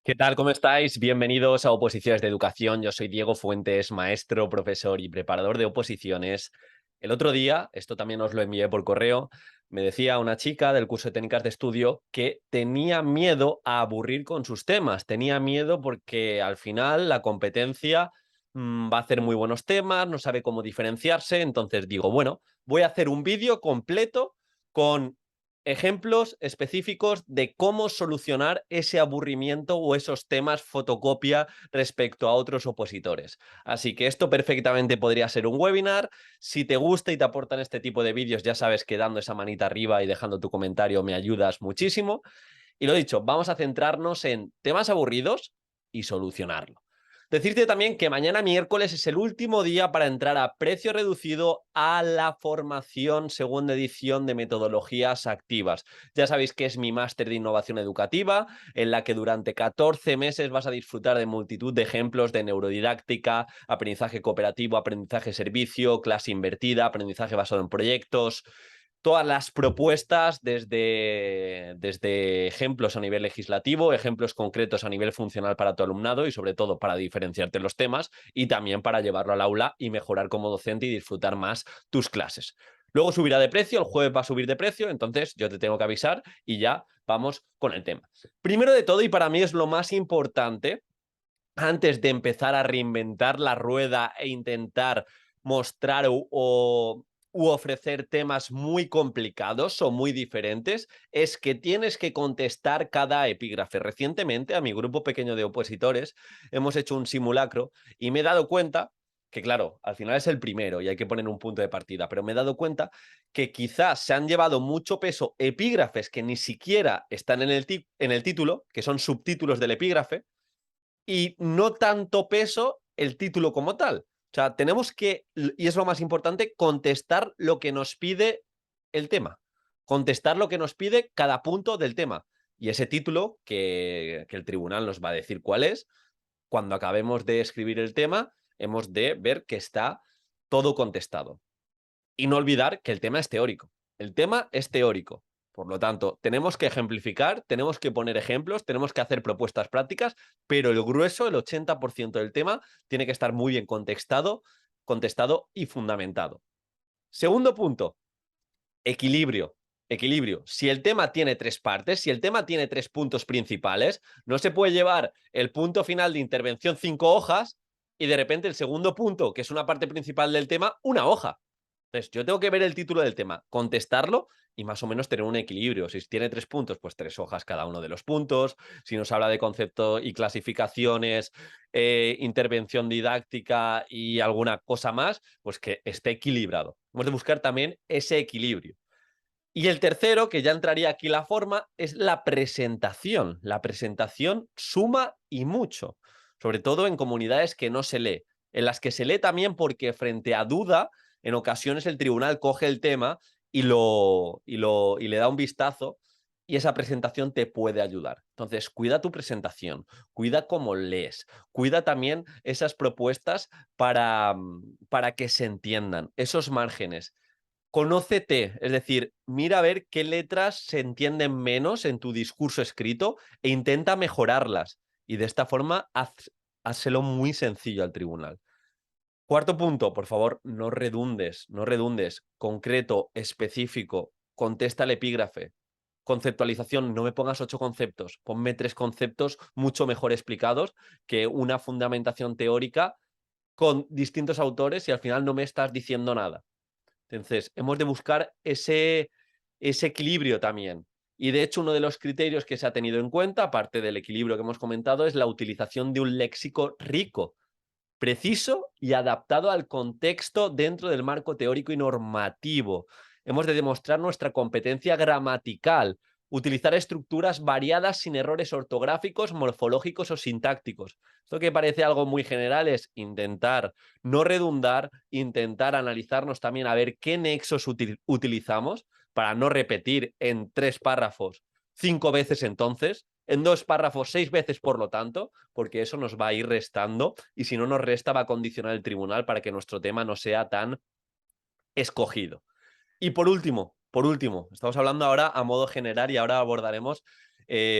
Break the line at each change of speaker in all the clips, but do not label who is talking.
¿Qué tal? ¿Cómo estáis? Bienvenidos a Oposiciones de Educación. Yo soy Diego Fuentes, maestro, profesor y preparador de oposiciones. El otro día, esto también os lo envié por correo, me decía una chica del curso de técnicas de estudio que tenía miedo a aburrir con sus temas. Tenía miedo porque al final la competencia va a hacer muy buenos temas, no sabe cómo diferenciarse. Entonces digo, bueno, voy a hacer un vídeo completo con ejemplos específicos de cómo solucionar ese aburrimiento o esos temas fotocopia respecto a otros opositores. Así que esto perfectamente podría ser un webinar. Si te gusta y te aportan este tipo de vídeos, ya sabes que dando esa manita arriba y dejando tu comentario me ayudas muchísimo. Y lo dicho, vamos a centrarnos en temas aburridos y solucionarlo. Decirte también que mañana miércoles es el último día para entrar a precio reducido a la formación segunda edición de metodologías activas. Ya sabéis que es mi máster de innovación educativa, en la que durante 14 meses vas a disfrutar de multitud de ejemplos de neurodidáctica, aprendizaje cooperativo, aprendizaje servicio, clase invertida, aprendizaje basado en proyectos, todas las propuestas desde ejemplos a nivel legislativo, ejemplos concretos a nivel funcional para tu alumnado y sobre todo para diferenciarte los temas y también para llevarlo al aula y mejorar como docente y disfrutar más tus clases. Luego subirá de precio, el jueves va a subir de precio, entonces yo te tengo que avisar y ya vamos con el tema. Primero de todo, y para mí es lo más importante, antes de empezar a reinventar la rueda e intentar mostrar u ofrecer temas muy complicados o muy diferentes, es que tienes que contestar cada epígrafe. Recientemente, a mi grupo pequeño de opositores, hemos hecho un simulacro y me he dado cuenta que, claro, al final es el primero y hay que poner un punto de partida, pero me he dado cuenta que quizás se han llevado mucho peso epígrafes que ni siquiera están en el título, que son subtítulos del epígrafe, y no tanto peso el título como tal. O sea, tenemos que, y es lo más importante, contestar lo que nos pide el tema. Contestar lo que nos pide cada punto del tema. Y ese título, que el tribunal nos va a decir cuál es, cuando acabemos de escribir el tema, hemos de ver que está todo contestado. Y no olvidar que el tema es teórico. El tema es teórico. Por lo tanto, tenemos que ejemplificar, tenemos que poner ejemplos, tenemos que hacer propuestas prácticas, pero el grueso, el 80% del tema, tiene que estar muy bien contestado y fundamentado. Segundo punto, equilibrio. Equilibrio. Si el tema tiene tres partes, si el tema tiene tres puntos principales, no se puede llevar el punto final de intervención 5 hojas y de repente el segundo punto, que es una parte principal del tema, una hoja. Entonces, yo tengo que ver el título del tema, contestarlo y más o menos tener un equilibrio. Si tiene 3 puntos, pues 3 hojas cada uno de los puntos. Si nos habla de concepto y clasificaciones, intervención didáctica y alguna cosa más, pues que esté equilibrado. Hemos de buscar también ese equilibrio. Y el tercero, que ya entraría aquí la forma, es la presentación. La presentación suma y mucho, sobre todo en comunidades que no se lee, en las que se lee también porque frente a duda, en ocasiones el tribunal coge el tema y le da un vistazo y esa presentación te puede ayudar. Entonces, cuida tu presentación, cuida cómo lees, cuida también esas propuestas para que se entiendan, esos márgenes. Conócete, es decir, mira a ver qué letras se entienden menos en tu discurso escrito e intenta mejorarlas. Y de esta forma, hazlo muy sencillo al tribunal. Cuarto punto, por favor, no redundes, no redundes. Concreto, específico, contesta el epígrafe. Conceptualización, no me pongas 8 conceptos, ponme 3 conceptos mucho mejor explicados que una fundamentación teórica con distintos autores y al final no me estás diciendo nada. Entonces, hemos de buscar ese equilibrio también. Y de hecho, uno de los criterios que se ha tenido en cuenta, aparte del equilibrio que hemos comentado, es la utilización de un léxico rico, preciso y adaptado al contexto dentro del marco teórico y normativo. Hemos de demostrar nuestra competencia gramatical, utilizar estructuras variadas sin errores ortográficos, morfológicos o sintácticos. Esto que parece algo muy general es intentar no redundar, intentar analizarnos también a ver qué nexos utilizamos para no repetir en 3 párrafos 5 veces entonces, en 2 párrafos 6 veces por lo tanto, porque eso nos va a ir restando y si no nos resta va a condicionar el tribunal para que nuestro tema no sea tan escogido. Y por último, estamos hablando ahora a modo general y ahora abordaremos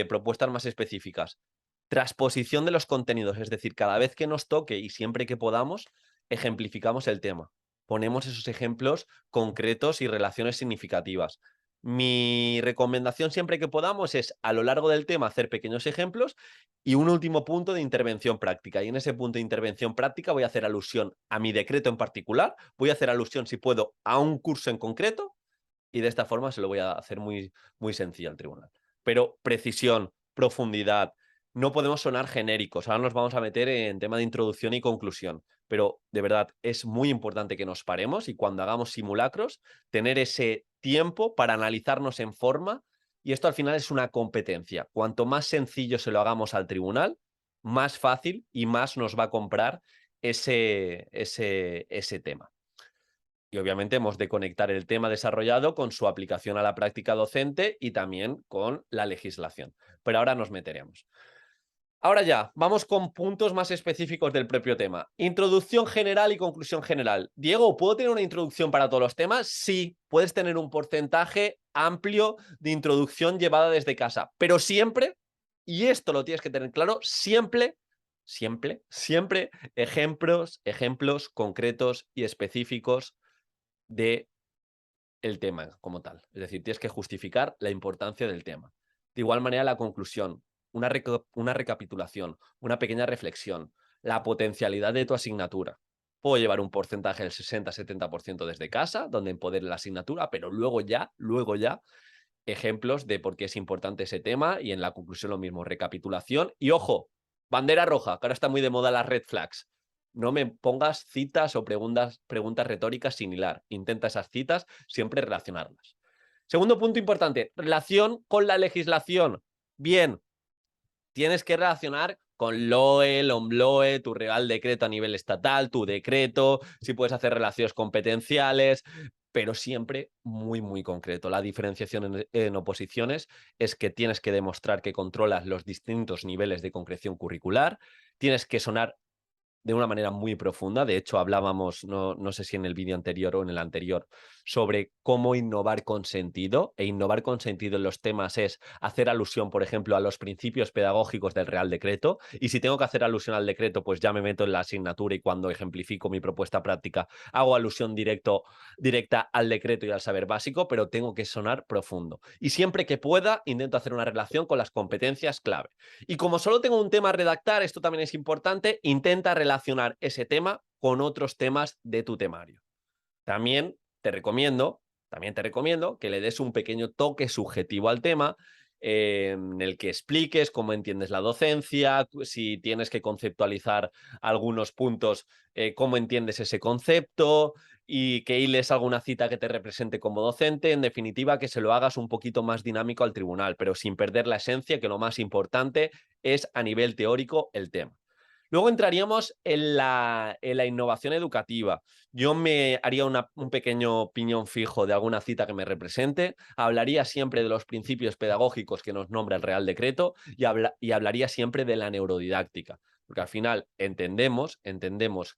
propuestas más específicas. Transposición de los contenidos, es decir, cada vez que nos toque y siempre que podamos, ejemplificamos el tema. Ponemos esos ejemplos concretos y relaciones significativas. Mi recomendación siempre que podamos es, a lo largo del tema, hacer pequeños ejemplos y un último punto de intervención práctica. Y en ese punto de intervención práctica voy a hacer alusión a mi decreto en particular, voy a hacer alusión, si puedo, a un curso en concreto y de esta forma se lo voy a hacer muy, muy sencillo al tribunal. Pero precisión, profundidad, no podemos sonar genéricos. Ahora nos vamos a meter en tema de introducción y conclusión, pero de verdad es muy importante que nos paremos y cuando hagamos simulacros, tener ese tiempo para analizarnos en forma y esto al final es una competencia. Cuanto más sencillo se lo hagamos al tribunal, más fácil y más nos va a comprar ese tema. Y obviamente hemos de conectar el tema desarrollado con su aplicación a la práctica docente y también con la legislación. Pero ahora nos meteremos. Ahora ya, vamos con puntos más específicos del propio tema. Introducción general y conclusión general. Diego, ¿puedo tener una introducción para todos los temas? Sí, puedes tener un porcentaje amplio de introducción llevada desde casa, pero siempre, y esto lo tienes que tener claro, siempre ejemplos concretos y específicos de el tema como tal. Es decir, tienes que justificar la importancia del tema. De igual manera, la conclusión, una recapitulación, una pequeña reflexión, la potencialidad de tu asignatura. Puedo llevar un porcentaje del 60-70% desde casa, donde empodere la asignatura, pero luego ya, ejemplos de por qué es importante ese tema y en la conclusión lo mismo, recapitulación. Y ojo, bandera roja, que ahora está muy de moda las red flags. No me pongas citas o preguntas retóricas sin hilar. Intenta esas citas siempre relacionarlas. Segundo punto importante, relación con la legislación. Bien, tienes que relacionar con LOE, LOMLOE, tu Real Decreto a nivel estatal, tu decreto, si puedes hacer relaciones competenciales, pero siempre muy, muy concreto. La diferenciación en oposiciones es que tienes que demostrar que controlas los distintos niveles de concreción curricular, tienes que sonar de una manera muy profunda. De hecho, hablábamos, no sé si en el vídeo anterior o en el anterior, sobre cómo innovar con sentido. E innovar con sentido en los temas es hacer alusión, por ejemplo, a los principios pedagógicos del Real Decreto. Y si tengo que hacer alusión al decreto, pues ya me meto en la asignatura y cuando ejemplifico mi propuesta práctica, hago alusión directa al decreto y al saber básico, pero tengo que sonar profundo. Y siempre que pueda, intento hacer una relación con las competencias clave. Y como solo tengo un tema a redactar, esto también es importante, intenta relacionar ese tema con otros temas de tu temario. También te recomiendo que le des un pequeño toque subjetivo al tema, en el que expliques cómo entiendes la docencia, si tienes que conceptualizar algunos puntos, cómo entiendes ese concepto y que hiles alguna cita que te represente como docente. En definitiva, que se lo hagas un poquito más dinámico al tribunal, pero sin perder la esencia, que lo más importante es a nivel teórico el tema. Luego entraríamos en la innovación educativa. Yo me haría un pequeño piñón fijo de alguna cita que me represente, hablaría siempre de los principios pedagógicos que nos nombra el Real Decreto y hablaría siempre de la neurodidáctica, porque al final entendemos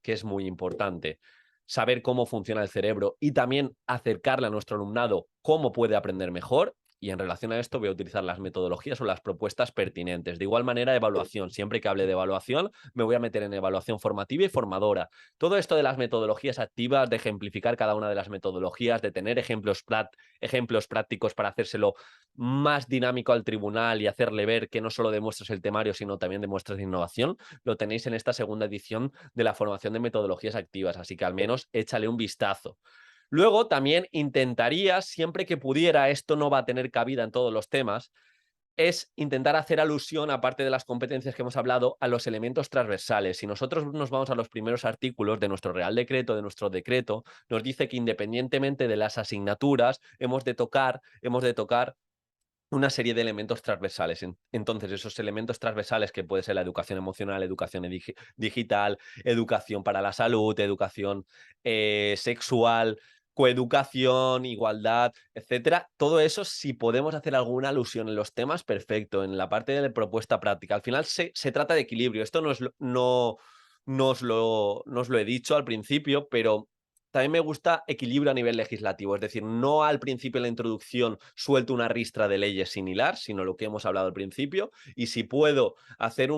que es muy importante saber cómo funciona el cerebro y también acercarle a nuestro alumnado cómo puede aprender mejor. Y en relación a esto voy a utilizar las metodologías o las propuestas pertinentes. De igual manera, evaluación. Siempre que hable de evaluación, me voy a meter en evaluación formativa y formadora. Todo esto de las metodologías activas, de ejemplificar cada una de las metodologías, de tener ejemplos prácticos para hacérselo más dinámico al tribunal y hacerle ver que no solo demuestras el temario, sino también demuestras innovación, lo tenéis en esta segunda edición de la formación de metodologías activas. Así que al menos échale un vistazo. Luego también intentaría, siempre que pudiera, esto no va a tener cabida en todos los temas, es intentar hacer alusión, aparte de las competencias que hemos hablado, a los elementos transversales. Si nosotros nos vamos a los primeros artículos de nuestro Real Decreto, de nuestro decreto, nos dice que independientemente de las asignaturas, hemos de tocar una serie de elementos transversales. Entonces, esos elementos transversales que puede ser la educación emocional, educación digital, educación para la salud, educación sexual, coeducación, igualdad, etcétera. Todo eso, si podemos hacer alguna alusión en los temas, perfecto. En la parte de la propuesta práctica. Al final se trata de equilibrio. Esto no os lo he dicho al principio, pero también me gusta equilibrio a nivel legislativo, es decir, no al principio en la introducción suelto una ristra de leyes sin hilar, sino lo que hemos hablado al principio, y si puedo hacer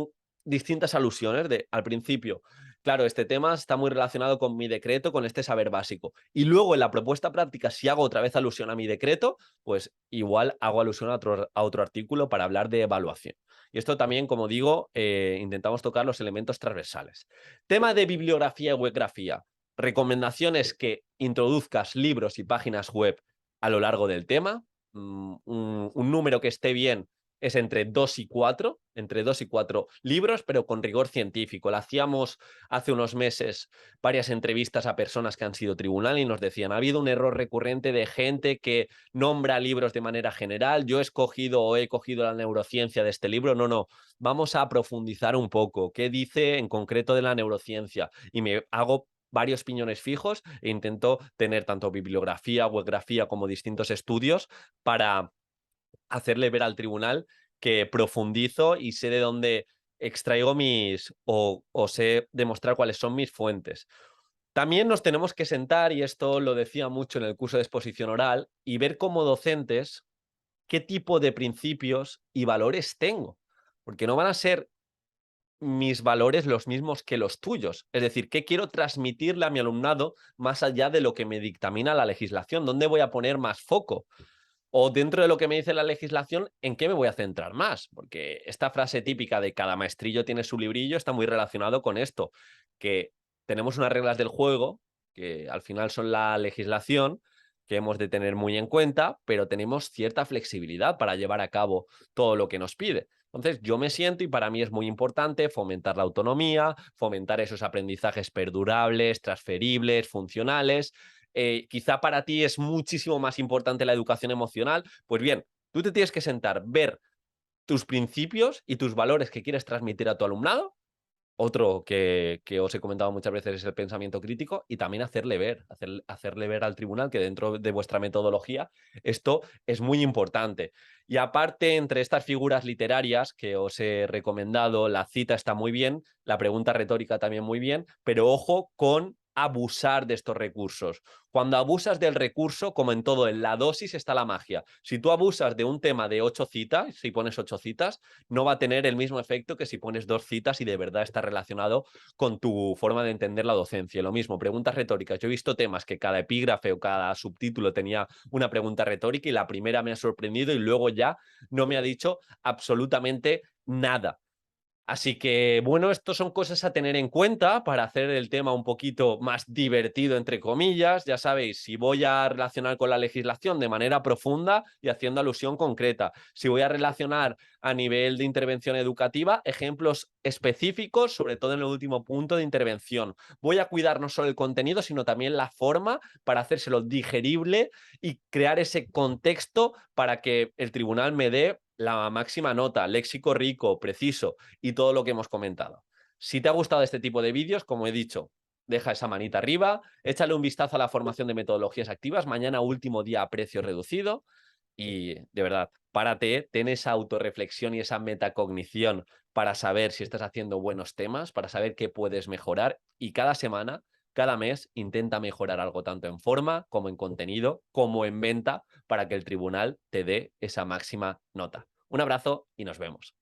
distintas alusiones de al principio. Claro, este tema está muy relacionado con mi decreto, con este saber básico. Y luego en la propuesta práctica, si hago otra vez alusión a mi decreto, pues igual hago alusión a otro artículo para hablar de evaluación. Y esto también, como digo, intentamos tocar los elementos transversales. Tema de bibliografía y webgrafía. Recomendaciones que introduzcas libros y páginas web a lo largo del tema. Un número que esté bien es entre 2 y 4, entre 2 y 4 libros, pero con rigor científico. Lo hacíamos hace unos meses varias entrevistas a personas que han sido tribunal y nos decían, ha habido un error recurrente de gente que nombra libros de manera general, yo he escogido o he cogido la neurociencia de este libro, no, vamos a profundizar un poco, qué dice en concreto de la neurociencia y me hago varios piñones fijos e intento tener tanto bibliografía, webgrafía como distintos estudios para hacerle ver al tribunal que profundizo y sé de dónde extraigo o sé demostrar cuáles son mis fuentes. También nos tenemos que sentar, y esto lo decía mucho en el curso de exposición oral, y ver como docentes qué tipo de principios y valores tengo, porque no van a ser mis valores los mismos que los tuyos. Es decir, ¿qué quiero transmitirle a mi alumnado más allá de lo que me dictamina la legislación? ¿Dónde voy a poner más foco? O dentro de lo que me dice la legislación, ¿en qué me voy a centrar más? Porque esta frase típica de cada maestrillo tiene su librillo está muy relacionado con esto, que tenemos unas reglas del juego, que al final son la legislación, que hemos de tener muy en cuenta, pero tenemos cierta flexibilidad para llevar a cabo todo lo que nos pide. Entonces, yo me siento y para mí es muy importante fomentar la autonomía, fomentar esos aprendizajes perdurables, transferibles, funcionales. Quizá para ti es muchísimo más importante la educación emocional. Pues bien, tú te tienes que sentar, ver tus principios y tus valores que quieres transmitir a tu alumnado. Otro que os he comentado muchas veces es el pensamiento crítico y también hacerle ver al tribunal que dentro de vuestra metodología esto es muy importante. Y aparte, entre estas figuras literarias que os he recomendado, la cita está muy bien, la pregunta retórica también muy bien, pero ojo con abusar de estos recursos. Cuando abusas del recurso, como en todo, en la dosis está la magia. Si tú abusas de un tema de 8 citas, si pones 8 citas, no va a tener el mismo efecto que si pones 2 citas y de verdad está relacionado con tu forma de entender la docencia. Lo mismo, preguntas retóricas. Yo he visto temas que cada epígrafe o cada subtítulo tenía una pregunta retórica y la primera me ha sorprendido y luego ya no me ha dicho absolutamente nada. Así que, bueno, estos son cosas a tener en cuenta para hacer el tema un poquito más divertido, entre comillas. Ya sabéis, si voy a relacionar con la legislación de manera profunda y haciendo alusión concreta, si voy a relacionar a nivel de intervención educativa, ejemplos específicos, sobre todo en el último punto de intervención. Voy a cuidar no solo el contenido, sino también la forma para hacérselo digerible y crear ese contexto para que el tribunal me dé la máxima nota, léxico rico, preciso y todo lo que hemos comentado. Si te ha gustado este tipo de vídeos, como he dicho, deja esa manita arriba, échale un vistazo a la formación de metodologías activas, mañana último día a precio reducido y de verdad, párate, ten esa autorreflexión y esa metacognición para saber si estás haciendo buenos temas, para saber qué puedes mejorar y cada semana, cada mes, intenta mejorar algo tanto en forma como en contenido, como en venta, para que el tribunal te dé esa máxima nota. Un abrazo y nos vemos.